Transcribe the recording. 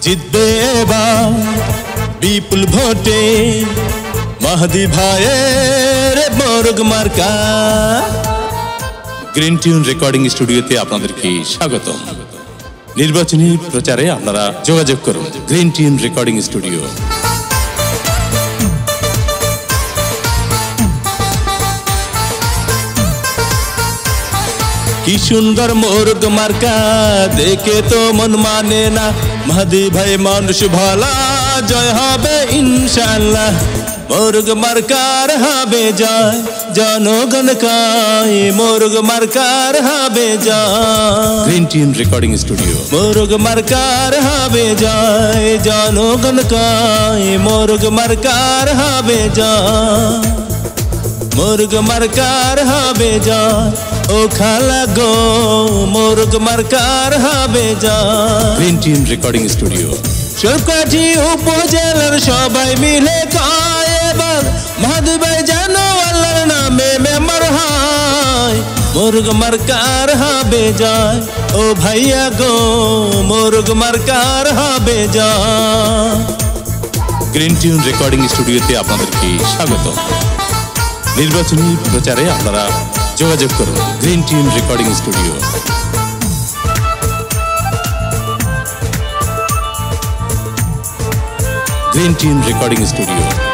জিতবে এবার বিপুল ভোটে মাহদি ভাইয়ের মোরগ মার্কা। গ্রিন টিউন রেকর্ডিং স্টুডিওতে আপনাদেরকে স্বাগতম। নির্বাচনী প্রচারে আপনারা যোগাযোগ করুন গ্রিন টিউন রেকর্ডিং স্টুডিও। কি সুন্দর মোরগ মার্কা, দেখে তো মন মানে না। মাহদি ভাই মানুষ ভালা, জয় হবে ইনশাআল্লাহ। মোরগ মার্কার হবে জয়, জনগণ কায় মোরগ মার্কার হবে জয়। Green tune recording studio. মোরগ মার্কার হবে জয়, জনগণ কায় মোরগ মার্কার হবে জয়। মোরগ মার্কার হবে জয়, ও খালা গো মোরগ মার্কার হবে জয়। Green tune recording studio. সবকটি উপজেলার সবাই মিলে কয় এবার মাহদি ভাই যেন আল্লাহর নামে মেম্বার হয়। মোরগ মার্কার হবে জয়, ও ভাইয়া গো মোরগ মার্কার হবে জয়। গ্রিন টিউন রেকর্ডিং স্টুডিওতে আপনাদেরকে স্বাগত। নির্বাচনী প্রচারে আপনারা যোগাযোগ করুন green tune recording studio. Green tune recording studio.